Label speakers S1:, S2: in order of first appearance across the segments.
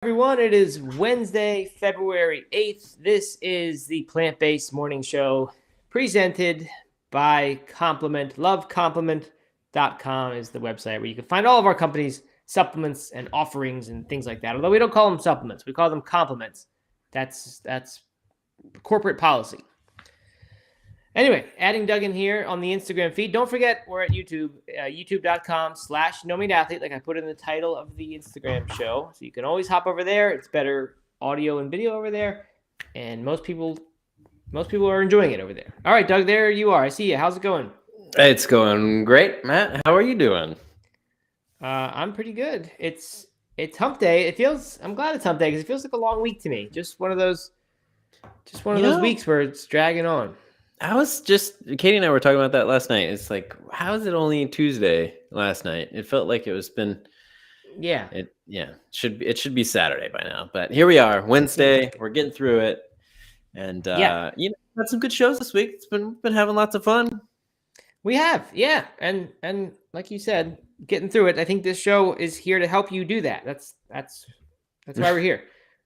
S1: Everyone, it is Wednesday, February 8th. This is the Plant-Based Morning Show presented by Complement. Lovecomplement.com is the website where you can find all of our company's supplements and offerings and things like that. Although we don't call them supplements, we call them complements. That's corporate policy. Anyway, adding Doug in here on the Instagram feed. Don't forget, we're at YouTube, youtube.com/NoMeatAthlete, like I put in the title of the Instagram show. So you can always hop over there. It's better audio and video over there. And most people are enjoying it over there. All right, Doug, there you are. I see you. How's it going?
S2: It's going great, Matt. How are you doing?
S1: I'm pretty good. It's hump day. I'm glad it's hump day because it feels like a long week to me. Just one of those weeks where it's dragging on.
S2: Katie and I were talking about that last night. It's like, how is it only Tuesday last night? It felt like it should be Saturday by now. But here we are, Wednesday. We're getting through it. And had some good shows this week. It's been having lots of fun.
S1: We have, yeah. And like you said, getting through it. I think this show is here to help you do that. That's why we're here.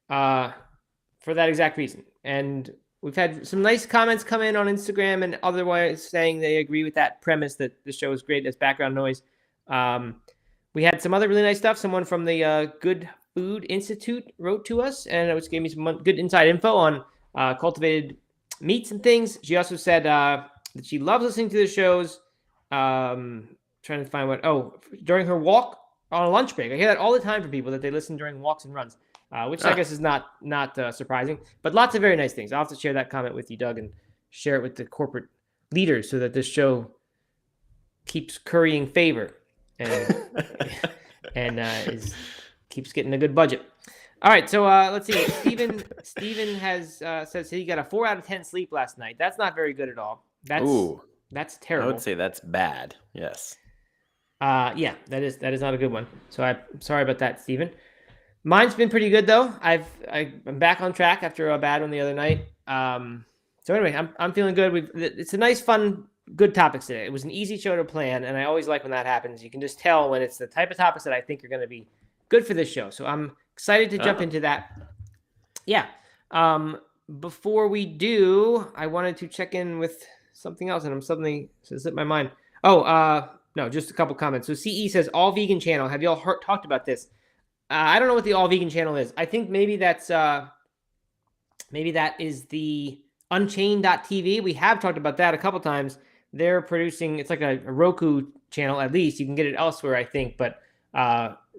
S1: For that exact reason. And we've had some nice comments come in on Instagram and otherwise saying they agree with that premise that the show is great as background noise. We had some other really nice stuff. Someone from the Good Food Institute wrote to us and it gave me some good inside info on cultivated meats and things. She also said that she loves listening to the shows. Trying to find during her walk on a lunch break. I hear that all the time from people that they listen during walks and runs. Which I guess is not surprising, but lots of very nice things. I'll have to share that comment with you, Doug, and share it with the corporate leaders so that this show keeps currying favor and keeps getting a good budget. All right, so let's see. Steven has says he got a 4 out of 10 sleep last night. That's not very good at all. That's terrible.
S2: I would say that's bad. Yes.
S1: That is not a good one. So I'm sorry about that, Steven. Mine's been pretty good though. I'm back on track after a bad one the other night. So anyway, I'm feeling good. It's a nice, fun, good topics today. It was an easy show to plan, and I always like when that happens. You can just tell when it's the type of topics that I think are going to be good for this show. So I'm excited to jump into that. Yeah. Before we do, I wanted to check in with something else, and I'm suddenly slipped my mind. No, just a couple comments. So CE says all vegan channel. Have y'all talked about this? I don't know what the all vegan channel is. I think maybe that is the Unchained.tv. We have talked about that a couple times. They're producing, it's like a Roku channel at least. You can get it elsewhere, I think, but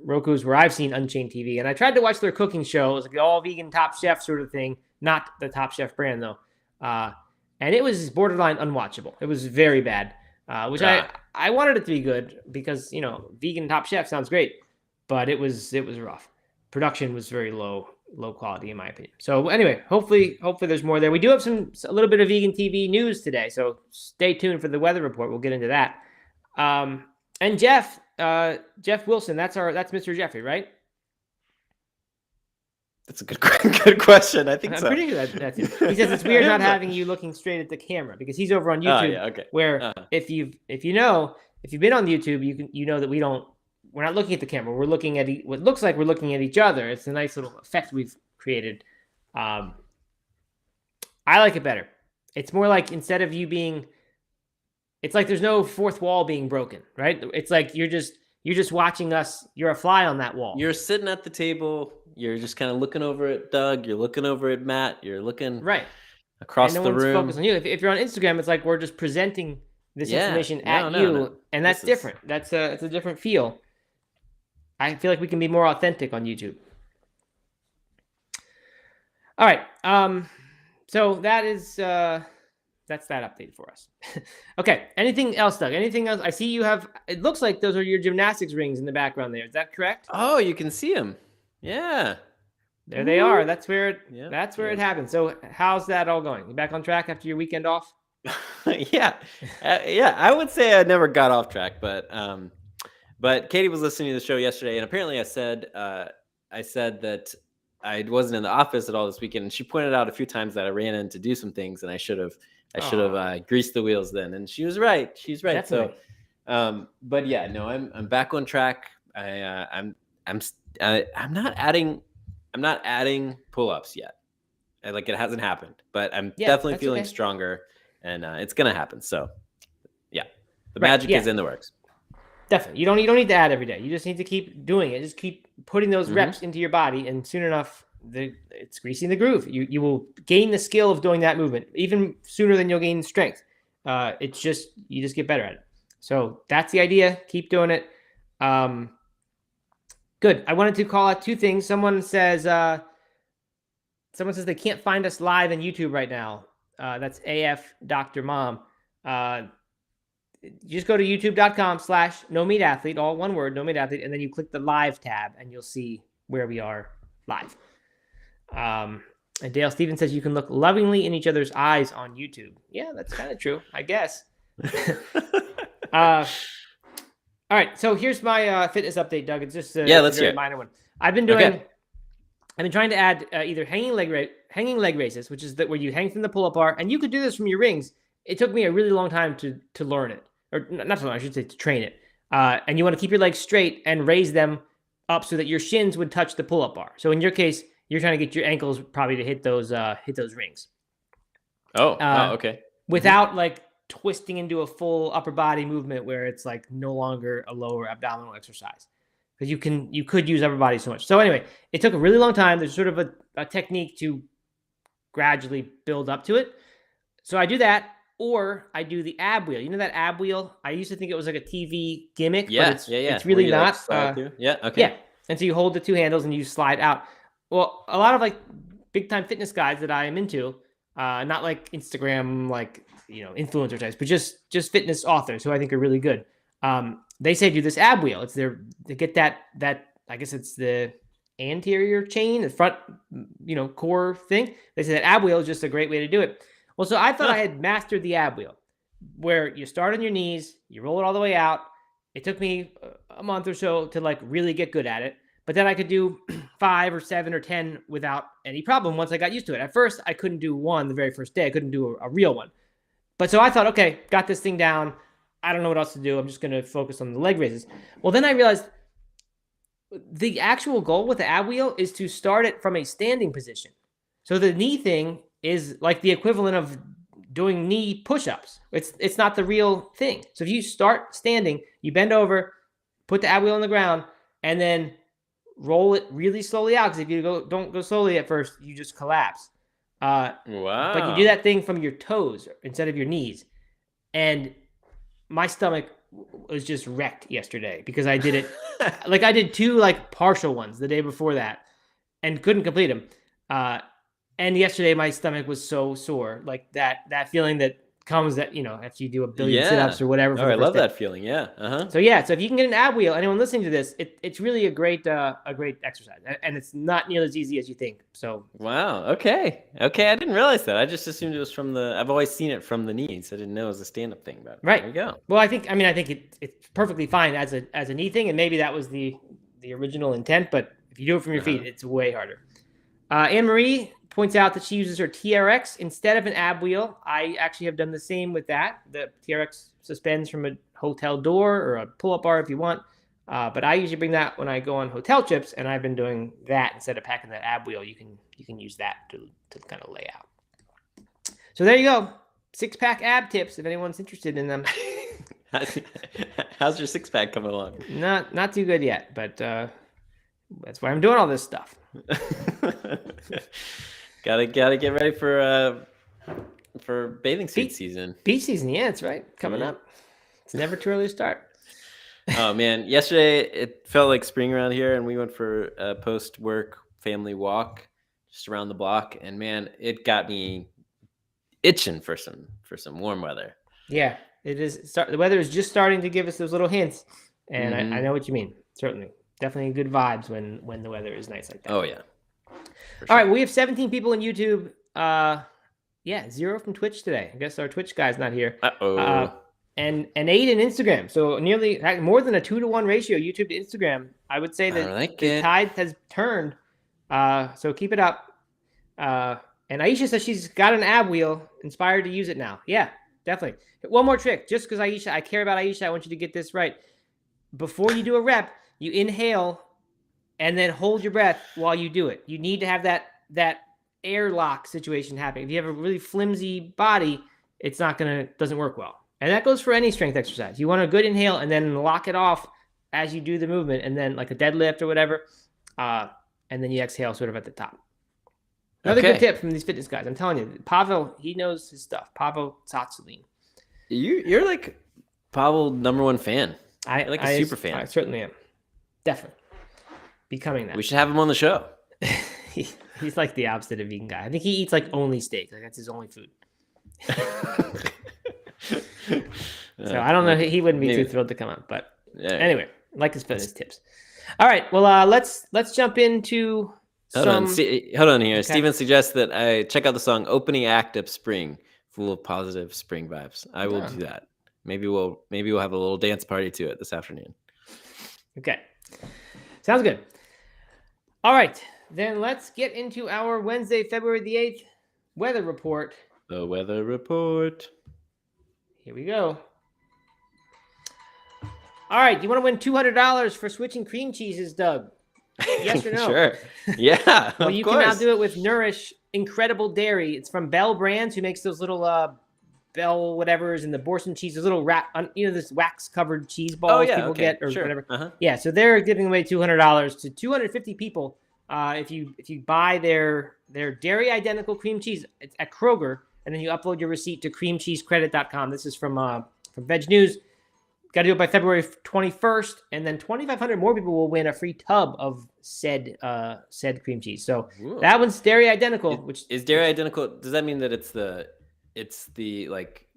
S1: Roku's where I've seen Unchained TV. And I tried to watch their cooking show. It was like the all vegan Top Chef sort of thing, not the Top Chef brand though. And it was borderline unwatchable. It was very bad, which I wanted it to be good because, vegan Top Chef sounds great. But it was rough. Production was very low quality in my opinion. So anyway, hopefully there's more there. We do have a little bit of vegan TV news today, so stay tuned for the weather report. We'll get into that. And Jeff Wilson, that's Mr. Jeffrey, right?
S2: That's a good question. I think
S1: I'm
S2: so.
S1: pretty sure that's it. He says it's weird not having you looking straight at the camera because he's over on YouTube. Where if you've been on YouTube, you know that we're not looking at the camera. We're looking at what looks like we're looking at each other. It's a nice little effect we've created. I like it better. It's more like instead of you being, it's like there's no fourth wall being broken, right? It's like you're just watching us. You're a fly on that wall.
S2: You're sitting at the table. You're just kind of looking over at Doug. You're looking over at Matt. You're looking across the room. And no one's focused on you. If you're on Instagram, it's like we're just presenting this information at you, and that's different. It's a different feel. I feel like we can be more authentic on YouTube. All right. So that's that update for us. Okay. Anything else, Doug? Anything else? I see you have, it looks like those are your gymnastics rings in the background there. Is that correct? Oh, you can see them. Yeah.
S1: There they are. That's where it happens. So how's that all going? You back on track after your weekend off?
S2: Yeah. I would say I never got off track, but Katie was listening to the show yesterday, and apparently I said that I wasn't in the office at all this weekend, and she pointed out a few times that I ran in to do some things, and I should have greased the wheels then. And she was right. She's right. Definitely. So, but yeah, no, I'm back on track. I'm not adding adding pull-ups yet. Like it hasn't happened, but I'm
S1: Yeah,
S2: definitely
S1: that's
S2: feeling
S1: okay.
S2: stronger, and it's gonna happen. So, yeah, the
S1: Right,
S2: magic
S1: yeah.
S2: is in the works.
S1: Definitely. You don't need to add every day. You just need to keep doing it. Just keep putting those
S2: Mhm.
S1: reps into your body, and soon enough, it's greasing the groove. You will gain the skill of doing that movement even sooner than you'll gain strength. It's just you just get better at it. So that's the idea. Keep doing it. Good. I wanted to call out two things. Someone says they can't find us live on YouTube right now. That's AF Dr. Mom. You just go to youtube.com/NoMeatAthlete, all one word, NoMeatAthlete, and then you click the live tab and you'll see where we are live. And Dale Stevens says you can look lovingly in each other's eyes on YouTube. Yeah, that's kind of true, I guess. All right, so here's my fitness update, Doug. It's just
S2: let's hear
S1: a
S2: it.
S1: minor one. I've been trying to add either hanging leg races, which is where you hang from the pull-up bar, and you could do this from your rings. It took me a really long time to learn it, or not to learn, I should say, to train it. And you want to keep your legs straight and raise them up so that your shins would touch the pull-up bar. So in your case, you're trying to get your ankles probably to hit those rings.
S2: Okay.
S1: Without like twisting into a full upper body movement where it's like no longer a lower abdominal exercise, because you could use upper body so much. So anyway, it took a really long time. There's sort of a technique to gradually build up to it. So I do that, or I do the ab wheel. You know that ab wheel? I used to think it was like a TV gimmick, but it's really not.
S2: Okay.
S1: Yeah. And so you hold the two handles and you slide out. Well, a lot of like big time fitness guys that I am into, not like Instagram, like, influencer types, but just fitness authors who I think are really good. They say do this ab wheel. It's to get that I guess it's the anterior chain, the front, core thing. They say that ab wheel is just a great way to do it. Well, so I thought I had mastered the ab wheel, where you start on your knees, you roll it all the way out. It took me a month or so to like really get good at it, but then I could do 5 or 7 or 10 without any problem once I got used to it. At first, I couldn't do one the very first day. I couldn't do a real one. But so I thought, okay, got this thing down. I don't know what else to do. I'm just going to focus on the leg raises. Well, then I realized the actual goal with the ab wheel is to start it from a standing position. So the knee thing is like the equivalent of doing knee push-ups. It's not the real thing. So if you start standing, you bend over, put the ab wheel on the ground, and then roll it really slowly out. Because if you don't go slowly at first, you just collapse.
S2: Wow.
S1: But you do that thing from your toes instead of your knees. And my stomach was just wrecked yesterday because I did it. Like I did 2 like partial ones the day before that and couldn't complete them. And yesterday my stomach was so sore, like that feeling that comes that, after you do a billion sit-ups or whatever.
S2: I love that feeling. Yeah.
S1: So so if you can get an ab wheel, anyone listening to this, it's really a great exercise, and it's not nearly as easy as you think. So
S2: wow. Okay. I didn't realize that. I just assumed it was I've always seen it from the knees. I didn't know it was a stand-up thing. But
S1: right.
S2: There you go.
S1: Well, I think it's perfectly fine as a knee thing, and maybe that was the original intent. But if you do it from your feet, it's way harder. Anne Marie points out that she uses her TRX instead of an ab wheel. I actually have done the same with that. The TRX suspends from a hotel door or a pull-up bar if you want. But I usually bring that when I go on hotel trips, and I've been doing that instead of packing that ab wheel. You can use that to kind of lay out. So there you go. 6-pack ab tips if anyone's interested in them.
S2: How's your 6-pack coming along?
S1: Not too good yet, but that's why I'm doing all this stuff.
S2: Gotta get ready for bathing suit season.
S1: Beach season, yeah, that's right. Coming up. It's never too early to start.
S2: Oh man, yesterday it felt like spring around here, and we went for a post-work family walk just around the block, and man, it got me itching for some warm weather.
S1: Yeah, it is. The weather is just starting to give us those little hints, and I know what you mean. Certainly, definitely good vibes when the weather is nice like that.
S2: Oh yeah.
S1: Sure. All right, we have 17 people on YouTube. 0 from Twitch today. I guess our Twitch guy's not here. And 8 in Instagram. So nearly more than a 2-to-1 ratio, YouTube to Instagram. I would say that the tide has turned. So keep it up. And Aisha says she's got an ab wheel, inspired to use it now. Yeah, definitely. One more trick, just because Aisha, I care about Aisha, I want you to get this right. Before you do a rep, you inhale and then hold your breath while you do it. You need to have that airlock situation happening. If you have a really flimsy body, it's not doesn't work well. And that goes for any strength exercise. You want a good inhale and then lock it off as you do the movement, and then like a deadlift or whatever, and then you exhale sort of at the top. Another good tip from these fitness guys. I'm telling you, Pavel, he knows his stuff. Pavel Tsatsouline.
S2: You're like Pavel #1 fan. You're like a super fan.
S1: I certainly am. Definitely. Becoming that.
S2: We should have him on the show.
S1: He's like the opposite of vegan guy. I think he eats like only steak. Like that's his only food. So I don't know. He wouldn't be too thrilled to come on. But anyway, I like his fitness tips. All right. Well, let's jump into
S2: Hold on here. Okay. Steven suggests that I check out the song "Opening Act of Spring," full of positive spring vibes. I will do that. Maybe we'll have a little dance party to it this afternoon.
S1: Okay, sounds good. All right, then let's get into our Wednesday, February the 8th weather report.
S2: The weather report.
S1: Here we go. All right, you want to win $200 for switching cream cheeses, Doug? Yes or no?
S2: Sure. Yeah.
S1: Well, you can now do it with Nourish Incredible Dairy. It's from Bell Brands, who makes those little Bell whatever's and the Borson cheese, those little this wax covered cheese balls people get or whatever. Uh-huh. Yeah, so they're giving away $200 to 250 people if you buy their dairy identical cream cheese. It's at Kroger, and then you upload your receipt to creamcheesecredit.com. This is from Veg News. Got to do it by February 21st, and then 2,500 more people will win a free tub of said cream cheese. So that one's dairy identical. Which
S2: is dairy identical? Does that mean that it's the like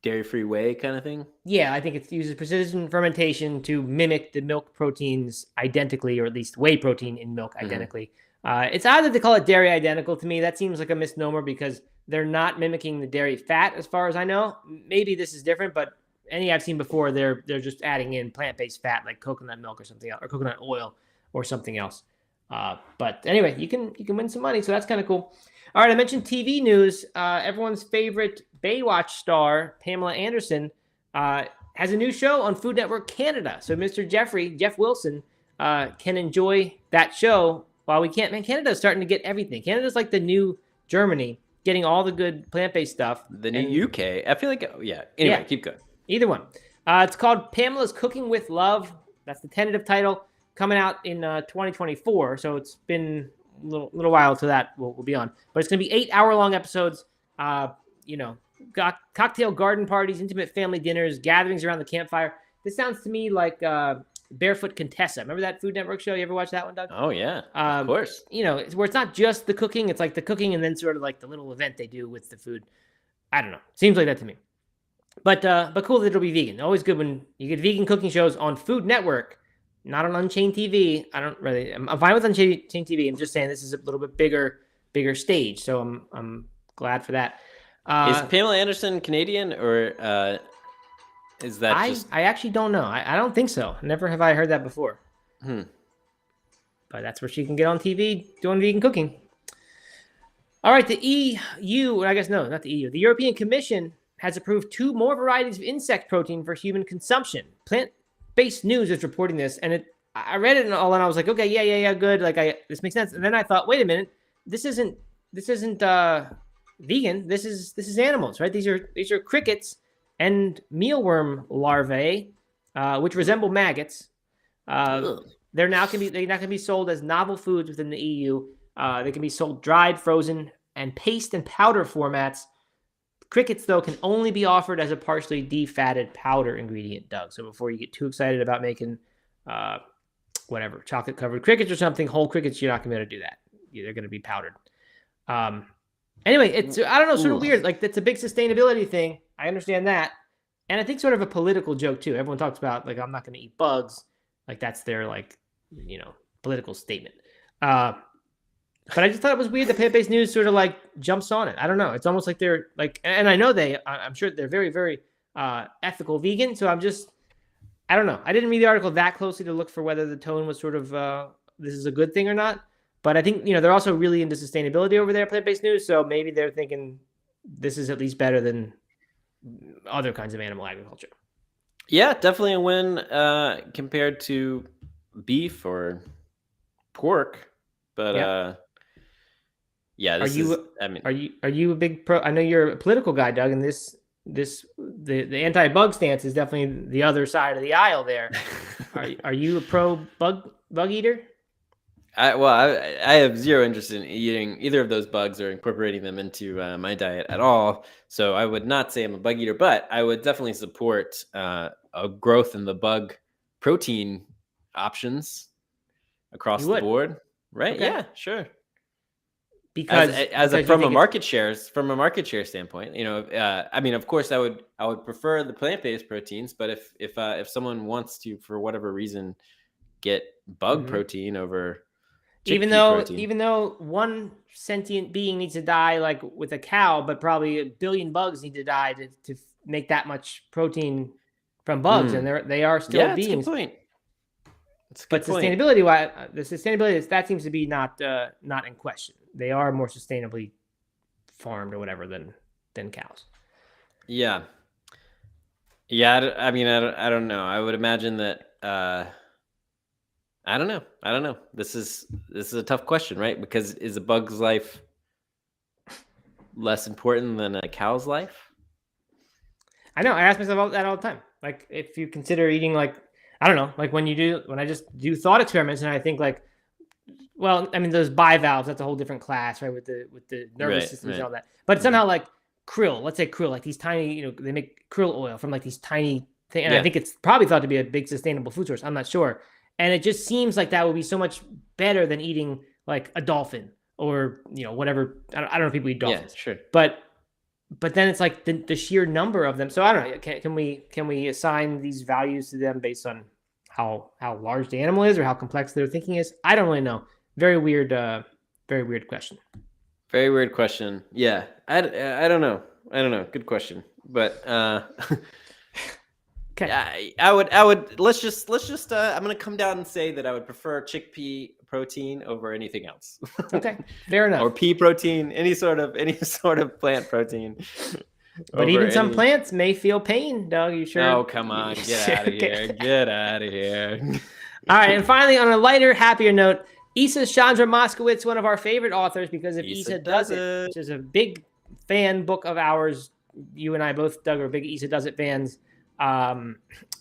S2: dairy-free whey kind of thing?
S1: Yeah, I think it uses precision fermentation to mimic the milk proteins identically, or at least whey protein in milk identically. Mm-hmm. It's odd that they call it dairy identical. To me, that seems like a misnomer because they're not mimicking the dairy fat, as far as I know. Maybe this is different, but any I've seen before, they're just adding in plant-based fat like coconut milk or something else, or coconut oil or something else. But anyway, you can win some money, so that's kind of cool. All right, I mentioned TV news. Everyone's favorite Baywatch star, Pamela Anderson, has a new show on Food Network Canada. So Mr. Jeff Wilson, can enjoy that show while we can't. Man, Canada's starting to get everything. Canada's like the new Germany, getting all the good plant-based stuff.
S2: The new UK. I feel like, Anyway, keep going.
S1: Either one. It's called Pamela's Cooking with Love. That's the tentative title, coming out in 2024. So it's been a little while to that we'll be on. But it's going to be 8-hour-long episodes. Cocktail garden parties, intimate family dinners, gatherings around the campfire. This sounds to me like Barefoot Contessa. Remember that Food Network show? You ever watch that one, Doug?
S2: Oh, yeah. Of course.
S1: It's where it's not just the cooking. It's like the cooking and then sort of like the little event they do with the food. I don't know. Seems like that to me. But cool that it'll be vegan. Always good when you get vegan cooking shows on Food Network, not on Unchained TV. I'm fine with Unchained TV. I'm just saying this is a little bit bigger stage. So I'm glad for that.
S2: Is Pamela Anderson Canadian, or is that
S1: I actually don't know. I don't think so. Never have I heard that before. But that's where she can get on TV doing vegan cooking. All right, the EU, or I guess no, not the EU. The European Commission has approved 2 more varieties of insect protein for human consumption. Plant-based News is reporting this, and I read it and I was like, okay, yeah, good. Like this makes sense. And then I thought, wait a minute, this isn't vegan. This is animals, right? These are crickets and mealworm larvae, which resemble maggots. They now can be sold as novel foods within the EU. They can be sold dried, frozen, and paste and powder formats. Crickets, though, can only be offered as a partially defatted powder ingredient, Doug. So before you get too excited about making chocolate-covered crickets or something, whole crickets, you're not going to be able to do that. They're going to be powdered. Anyway, it's, I don't know, sort of weird. Like, it's a big sustainability thing. I understand that. And I think sort of a political joke, too. Everyone talks about, like, I'm not going to eat bugs. Like, that's their, like, political statement. But I just thought it was weird that Plant-Based News sort of like jumps on it. I don't know. It's almost like they're like, and I know I'm sure they're very, very ethical vegan. So I don't know. I didn't read the article that closely to look for whether the tone was sort of, this is a good thing or not. But I think, they're also really into sustainability over there at Plant-Based News. So maybe they're thinking this is at least better than other kinds of animal agriculture.
S2: Yeah, definitely a win compared to beef or pork, but yeah,
S1: Are
S2: this is.
S1: you
S2: I mean,
S1: are you a big pro? I know you're a political guy, Doug, and the anti-bug stance is definitely the other side of the aisle there. Are you a pro bug eater?
S2: I have zero interest in eating either of those bugs or incorporating them into my diet at all. So I would not say I'm a bug eater, but I would definitely support a growth in the bug protein options across
S1: You
S2: the
S1: would.
S2: board. Right?
S1: Okay.
S2: Yeah, sure.
S1: Because
S2: From a market share standpoint, I mean, of course, I would prefer the plant-based proteins, but if someone wants to, for whatever reason, get bug protein over chickpea protein.
S1: even though one sentient being needs to die like with a cow, but probably a billion bugs need to die to make that much protein from bugs, and they are still beings.
S2: That's a good point.
S1: But sustainability wise, the sustainability that seems to be not in question. They are more sustainably farmed or whatever than cows.
S2: Yeah. I mean, I don't know. I would imagine that. I don't know. This is a tough question, right? Because is a bug's life less important than a cow's life?
S1: I know. I ask myself that all the time. Like, if you consider eating, like, I don't know, like when I just do thought experiments and I think like, well, I mean, those bivalves, that's a whole different class, right? With the nervous systems and all that. But somehow like krill, let's say krill, like these tiny, they make krill oil from like these tiny things. And I think it's probably thought to be a big sustainable food source. I'm not sure. And it just seems like that would be so much better than eating like a dolphin or, whatever. I don't know if people eat dolphins.
S2: Yeah, sure.
S1: But then it's like the sheer number of them. So I don't know. Can we assign these values to them based on how large the animal is or how complex their thinking is? I don't really know. Very weird question.
S2: Very weird question. Yeah, I don't know. Good question. But
S1: okay.
S2: I would let's just I'm gonna come down and say that I would prefer chickpea protein over anything else.
S1: Okay, fair enough.
S2: Or pea protein, any sort of plant protein.
S1: But even some plants may feel pain, Doug. You sure?
S2: Oh, come on, get out of here! Get out of here!
S1: All right, and finally, on a lighter, happier note, Isa Chandra Moskowitz, one of our favorite authors, because of Isa Does It, which is a big fan book of ours. You and I both, Doug, are big Isa Does It fans.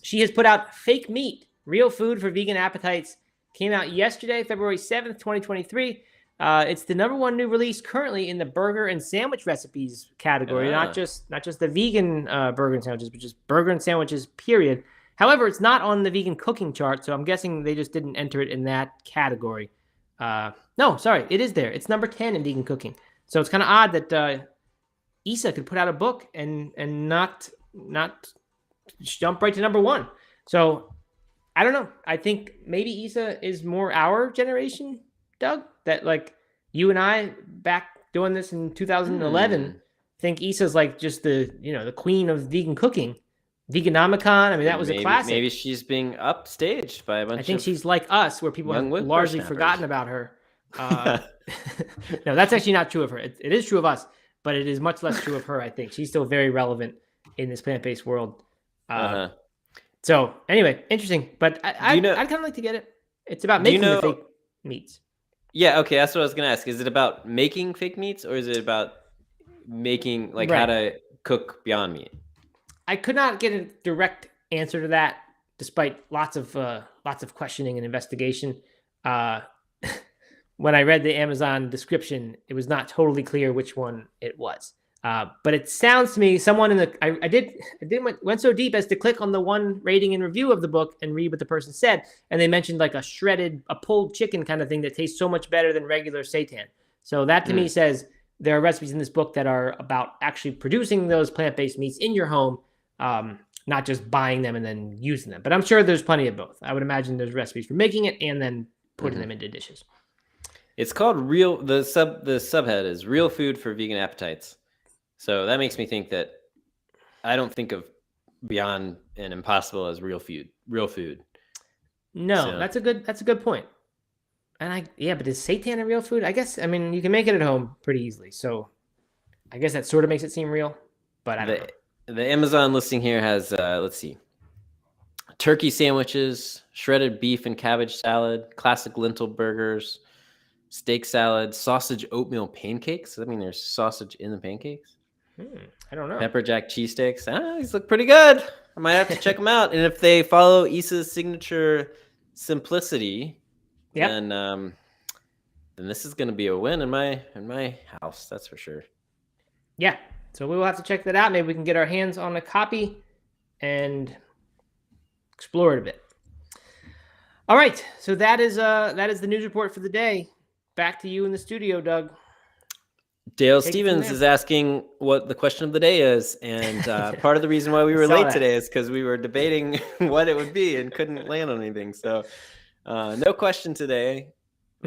S1: She has put out Fake Meat, Real Food for Vegan Appetites. Came out yesterday, February 7th, 2023. It's the #1 new release currently in the burger and sandwich recipes category, not just the vegan burger and sandwiches, but just burger and sandwiches, period. However, it's not on the vegan cooking chart, so I'm guessing they just didn't enter it in that category. No, sorry, it is there. It's #10 in vegan cooking. So it's kind of odd that Isa could put out a book and not jump right to #1. So I don't know. I think maybe Isa is more our generation, Doug. That like you and I back doing this in 2011 think Isa's like just the queen of vegan cooking. Veganomicon. I mean, that was a classic.
S2: Maybe she's being upstaged by a bunch of.
S1: I think she's like us, where people have largely forgotten about her. No, that's actually not true of her. It is true of us, but it is much less true of her. I think she's still very relevant in this plant-based world. So anyway, interesting. But I'd kind of like to get it. It's about making the fake meats.
S2: Yeah. Okay. That's what I was gonna ask. Is it about making fake meats, or is it about making how to cook Beyond Meat?
S1: I could not get a direct answer to that, despite lots of questioning and investigation. When I read the Amazon description, it was not totally clear which one it was. But it sounds to me, someone went so deep as to click on the one rating and review of the book and read what the person said, and they mentioned like a pulled chicken kind of thing that tastes so much better than regular seitan. So that to me says there are recipes in this book that are about actually producing those plant-based meats in your home, not just buying them and then using them. But I'm sure there's plenty of both. I would imagine there's recipes for making it and then putting them into dishes. It's
S2: called the subhead is Real Food for Vegan Appetites. So that makes me think that I don't think of Beyond and Impossible as real food.
S1: No, that's a good point. And but is seitan a real food? I guess, I mean, you can make it at home pretty easily. So I guess that sort of makes it seem real, but I don't know.
S2: The Amazon listing here has, let's see, turkey sandwiches, shredded beef and cabbage salad, classic lentil burgers, steak salad, sausage oatmeal pancakes. I mean, there's sausage in the pancakes.
S1: I don't know.
S2: Pepper jack cheesesteaks. These look pretty good. I might have to check them out. And if they follow Issa's signature simplicity, then this is going to be a win in my house. That's for sure.
S1: Yeah. So we will have to check that out. Maybe we can get our hands on a copy and explore it a bit. All right. So that is the news report for the day. Back to you in the studio, Doug.
S2: Dale Stevens is asking what the question of the day is, and part of the reason why we were late today is because we were debating what it would be and couldn't land on anything. So no question today,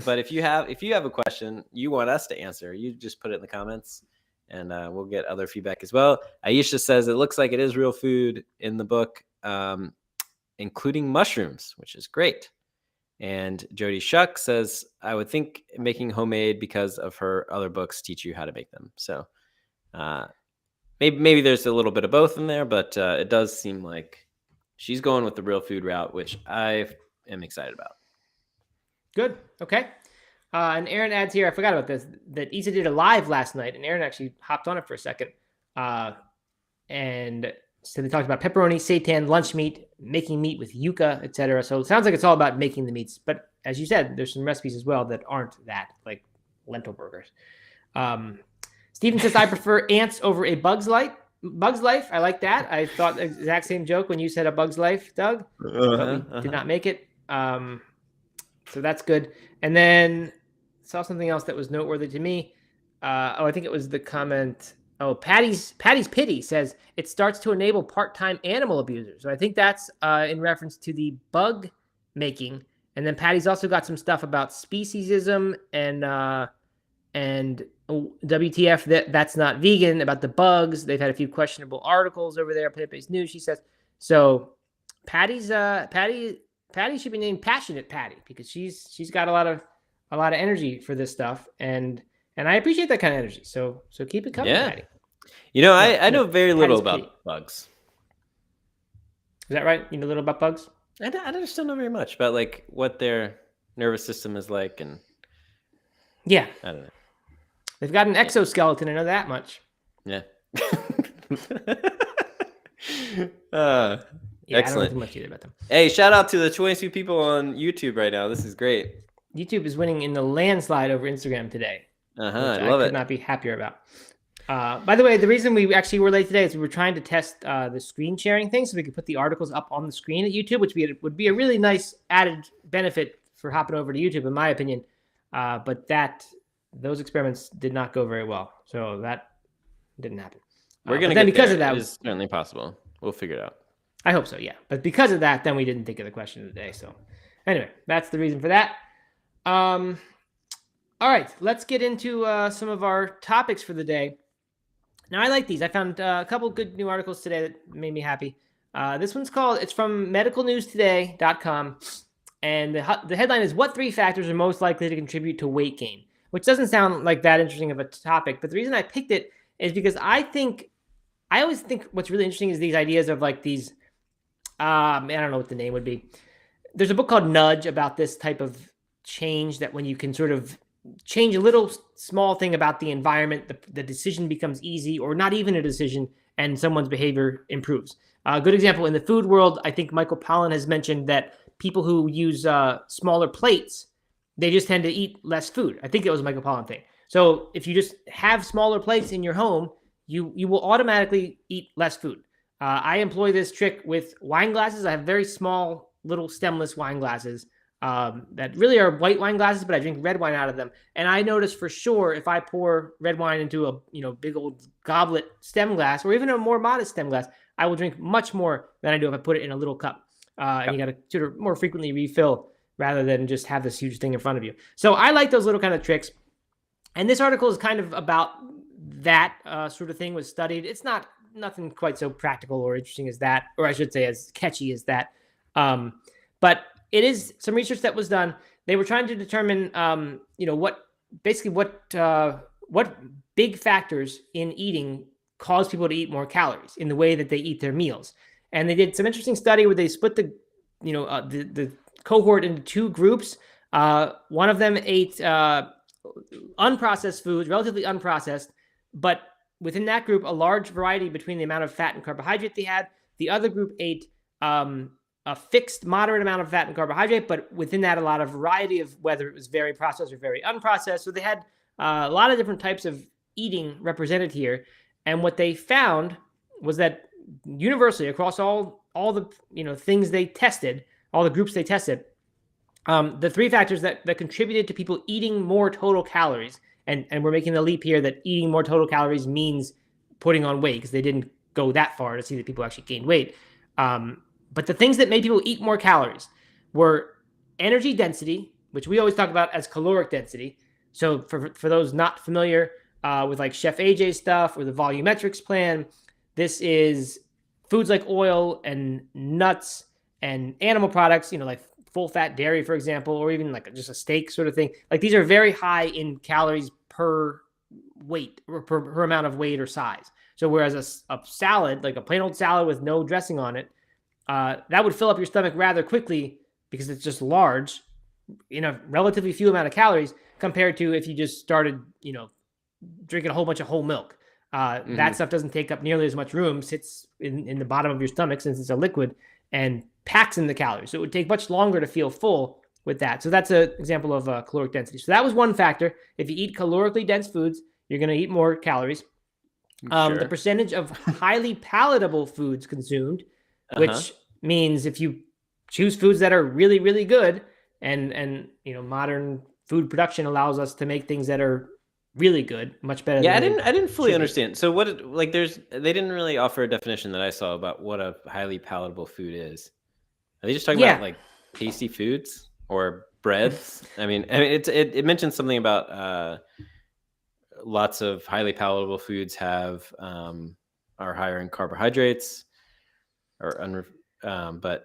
S2: but if you have a question you want us to answer, you just put it in the comments, and we'll get other feedback as well. Aisha says it looks like it is real food in the book, including mushrooms, which is great. And Jody Shuck says, I would think making homemade because of her other books teach you how to make them. So maybe there's a little bit of both in there, but it does seem like she's going with the real food route, which I am excited about.
S1: Good. Okay. And Aaron adds here, I forgot about this, that Issa did a live last night, and Aaron actually hopped on it for a second. And so they talked about pepperoni, seitan, lunch meat, making meat with yuca, etc. So it sounds like it's all about making the meats. But as you said, there's some recipes as well that aren't that, like lentil burgers. Steven says, I prefer ants over a Bug's Life. I like that. I thought the exact same joke when you said a Bug's Life, Doug. But we did not make it. So that's good. And then saw something else that was noteworthy to me. I think it was the comment. Oh, Patty's Pity says it starts to enable part-time animal abusers. So I think that's in reference to the bug making. And then Patty's also got some stuff about speciesism and WTF that's not vegan, about the bugs. They've had a few questionable articles over there. Plant-based news, she says. So Patty should be named Passionate Patty because she's got a lot of energy for this stuff, and I appreciate that kind of energy. So keep it coming, Patty.
S2: I know very little about bugs.
S1: Is that right? You know little about bugs?
S2: I just don't know very much about like what their nervous system is like, and
S1: I
S2: don't know.
S1: They've got an exoskeleton. I know that much.
S2: Yeah.
S1: Yeah,
S2: excellent.
S1: I don't know too much either about them.
S2: Hey, shout out to the 22 people on YouTube right now. This is great.
S1: YouTube is winning in the landslide over Instagram today.
S2: I love it.
S1: I could not be happier about. By the way, the reason we actually were late today is we were trying to test the screen sharing thing so we could put the articles up on the screen at YouTube, which would be a really nice added benefit for hopping over to YouTube, in my opinion. But those experiments did not go very well, so that didn't happen.
S2: We're gonna
S1: get
S2: because
S1: there.
S2: Of that, it's certainly possible. We'll figure it out.
S1: I hope so, yeah. But because of that, then we didn't think of the question of the day. So anyway, that's the reason for that. All right, let's get into some of our topics for the day. Now, I like these. I found a couple good new articles today that made me happy. This one's it's from medicalnewstoday.com. And the headline is, what 3 factors are most likely to contribute to weight gain? Which doesn't sound like that interesting of a topic. But the reason I picked it is because I always think what's really interesting is these ideas of like these, I don't know what the name would be. There's a book called Nudge about this type of change, that when you can sort of change a little small thing about the environment, the decision becomes easy, or not even a decision, and someone's behavior improves. A good example in the food world, I think Michael Pollan has mentioned that people who use smaller plates, they just tend to eat less food. I think it was a Michael Pollan thing. So if you just have smaller plates in your home, you will automatically eat less food. I employ this trick with wine glasses. I have very small, little stemless wine glasses that really are white wine glasses, but I drink red wine out of them. And I notice for sure if I pour red wine into a big old goblet stem glass, or even a more modest stem glass, I will drink much more than I do if I put it in a little cup. And you got to sort of more frequently refill rather than just have this huge thing in front of you. So I like those little kind of tricks. And this article is kind of about that sort of thing was studied. It's nothing quite so practical or interesting as that, or I should say as catchy as that. But it is some research that was done. They were trying to determine, what big factors in eating cause people to eat more calories in the way that they eat their meals. and they did some interesting study where they split the cohort into two groups. One of them ate unprocessed foods, relatively unprocessed, but within that group, a large variety between the amount of fat and carbohydrate they had. The other group ate a fixed moderate amount of fat and carbohydrate, but within that, a lot of variety of whether it was very processed or very unprocessed. So they had a lot of different types of eating represented here. And what they found was that universally across all the things they tested, all the groups they tested, the three factors that contributed to people eating more total calories, and we're making the leap here that eating more total calories means putting on weight, because they didn't go that far to see that people actually gained weight. But the things that made people eat more calories were energy density, which we always talk about as caloric density. So for those not familiar with like Chef AJ's stuff or the volumetrics plan, this is foods like oil and nuts and animal products, like full fat dairy, for example, or even like just a steak sort of thing. Like these are very high in calories per weight or per amount of weight or size. So whereas a salad, like a plain old salad with no dressing on it, that would fill up your stomach rather quickly because it's just large in a relatively few amount of calories compared to if you just started, drinking a whole bunch of whole milk. That stuff doesn't take up nearly as much room, sits in the bottom of your stomach since it's a liquid, and packs in the calories. So it would take much longer to feel full with that. So that's an example of caloric density. So that was one factor. If you eat calorically dense foods, you're going to eat more calories.
S2: Sure.
S1: The percentage of highly palatable foods consumed, which means if you choose foods that are really, really good, and modern food production allows us to make things that are really good, much better.
S2: Yeah, I didn't fully understand. So they didn't really offer a definition that I saw about what a highly palatable food is. Are they just talking about like tasty foods or breads? I mean, it mentions something about lots of highly palatable foods are higher in carbohydrates, but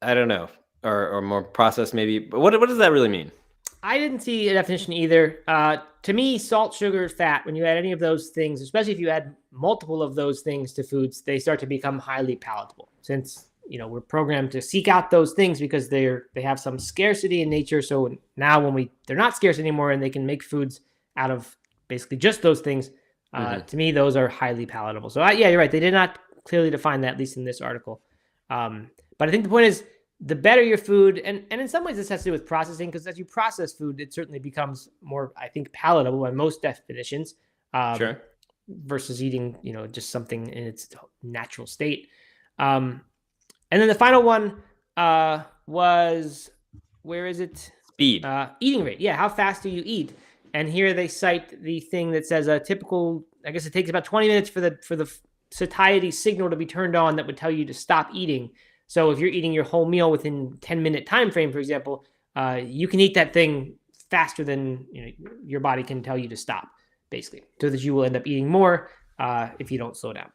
S2: I don't know, or more processed maybe. But what does that really mean?
S1: I didn't see a definition either. To me, salt, sugar, fat, when you add any of those things, especially if you add multiple of those things to foods, they start to become highly palatable. Since we're programmed to seek out those things because they have some scarcity in nature. So now when they're not scarce anymore and they can make foods out of basically just those things, to me, those are highly palatable. So yeah, you're right. They did not clearly define that, at least in this article. But I think the point is, the better your food, and in some ways this has to do with processing, because as you process food, it certainly becomes more, I think, palatable by most definitions.
S2: Sure.
S1: Versus eating, just something in its natural state. And then the final one was, where is it?
S2: Speed.
S1: Eating rate. Yeah, how fast do you eat? And here they cite the thing that says a typical, I guess it takes about 20 minutes for the satiety signal to be turned on that would tell you to stop eating. So if you're eating your whole meal within 10-minute time frame, for example, you can eat that thing faster than your body can tell you to stop, basically, so that you will end up eating more if you don't slow down.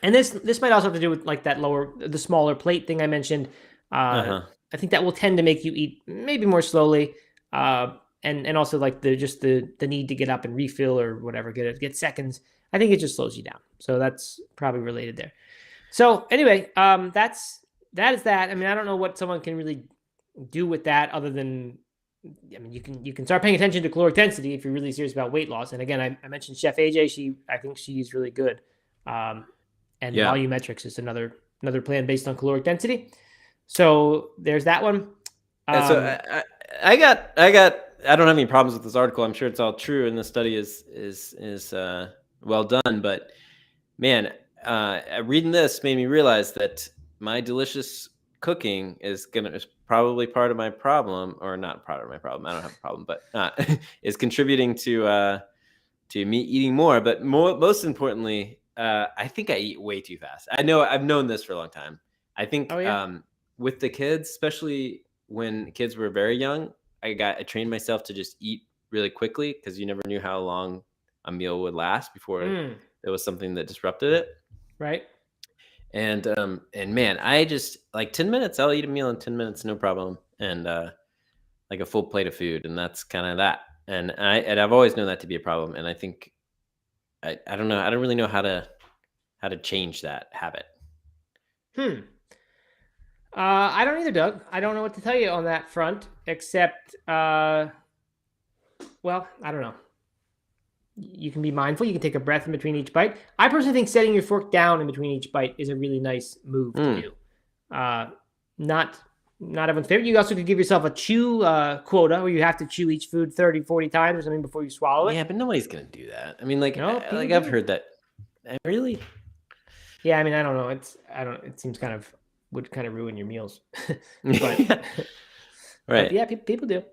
S1: And this might also have to do with like the smaller plate thing I mentioned. I think that will tend to make you eat maybe more slowly, and also like the need to get up and refill or whatever, get seconds. I think it just slows you down. So that's probably related there. So anyway, that is that. I mean, I don't know what someone can really do with that other than, I mean, you can start paying attention to caloric density if you're really serious about weight loss. And again, I mentioned Chef AJ. I think she's really good. And volumetrics is another plan based on caloric density. So there's that one.
S2: So I don't have any problems with this article. I'm sure it's all true, and the study is well done. But man, reading this made me realize that my delicious cooking is probably part of my problem, or not part of my problem. I don't have a problem, but is contributing to me eating more. But most importantly, I think I eat way too fast. I know I've known this for a long time. I think with the kids, especially when kids were very young, I trained myself to just eat really quickly because you never knew how long a meal would last before there was something that disrupted it.
S1: Right.
S2: And man, I just like 10 minutes, I'll eat a meal in 10 minutes, no problem. And like a full plate of food. And that's kind of that. And I've always known that to be a problem. And I think, I don't know. I don't really know how to change that habit.
S1: Hmm. I don't either, Doug. I don't know what to tell you on that front, except, well, I don't know. You can be mindful. You can take a breath in between each bite. I personally think setting your fork down in between each bite is a really nice move to do. Not everyone's favorite. You also could give yourself a chew quota where you have to chew each food 30, 40 times or something before you swallow it.
S2: Yeah, but nobody's gonna do that. I mean, like,
S1: No,
S2: I've heard that. Really?
S1: Yeah, I mean, I don't know. It seems would kind of ruin your meals.
S2: Right.
S1: But yeah, people do.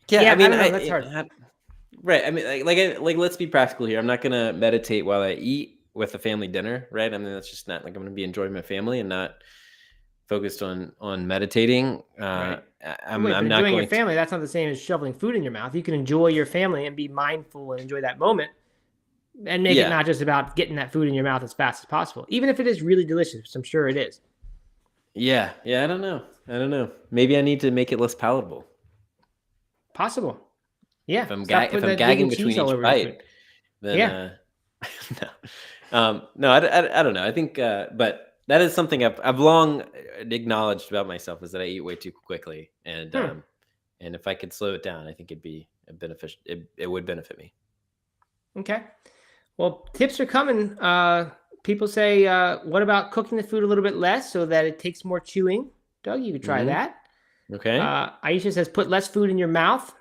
S2: Yeah, I mean,
S1: don't know, that's hard.
S2: Right. I mean, like, let's be practical here. I'm not gonna meditate while I eat with a family dinner, right? I mean, that's just not like I'm gonna be enjoying my family and not focused on meditating.
S1: Right.
S2: I'm
S1: Wait,
S2: not
S1: enjoying
S2: going
S1: your family. That's not the same as shoveling food in your mouth. You can enjoy your family and be mindful and enjoy that moment, and make it not just about getting that food in your mouth as fast as possible, even if it is really delicious, which I'm sure it is.
S2: Yeah. I don't know. Maybe I need to make it less palatable.
S1: Possible. Yeah.
S2: If I'm gagging between each bite, then no, I don't know. I think, but that is something I've long acknowledged about myself, is that I eat way too quickly, and if I could slow it down, I think it'd be beneficial. It would benefit me.
S1: Okay. Well, tips are coming. People say, what about cooking the food a little bit less so that it takes more chewing? Doug, you could try that.
S2: Okay.
S1: Aisha says, put less food in your mouth.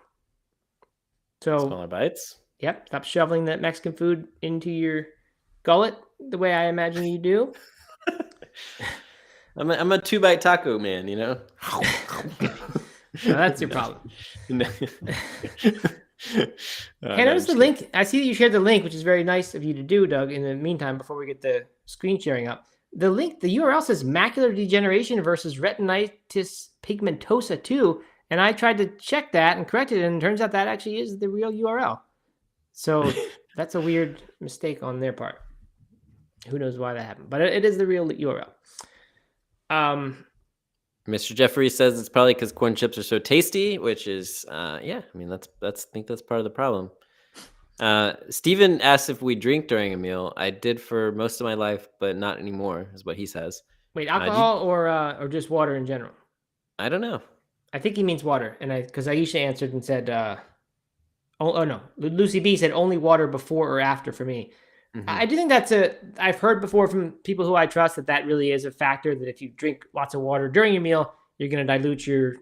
S1: So
S2: smaller bites.
S1: Yep. Stop shoveling that Mexican food into your gullet the way I imagine you do.
S2: I'm a 2-bite taco man, you know?
S1: No, that's your problem. Hey, notice the link. I see that you shared the link, which is very nice of you to do, Doug. In the meantime, before we get the screen sharing up, the link, the URL says macular degeneration versus retinitis pigmentosa 2. And I tried to check that and correct it, and it turns out that actually is the real URL. So that's a weird mistake on their part. Who knows why that happened, but it is the real URL.
S2: Mr. Jeffrey says it's probably because corn chips are so tasty, which is, yeah, I mean, I think that's part of the problem. Steven asks if we drink during a meal. I did for most of my life, but not anymore, is what he says.
S1: Wait, alcohol or just water in general?
S2: I don't know.
S1: I think he means water, and because Aisha answered and said, oh no, Lucy B said only water before or after for me. Mm-hmm. I do think I've heard before from people who I trust that really is a factor, that if you drink lots of water during your meal, you're going to dilute your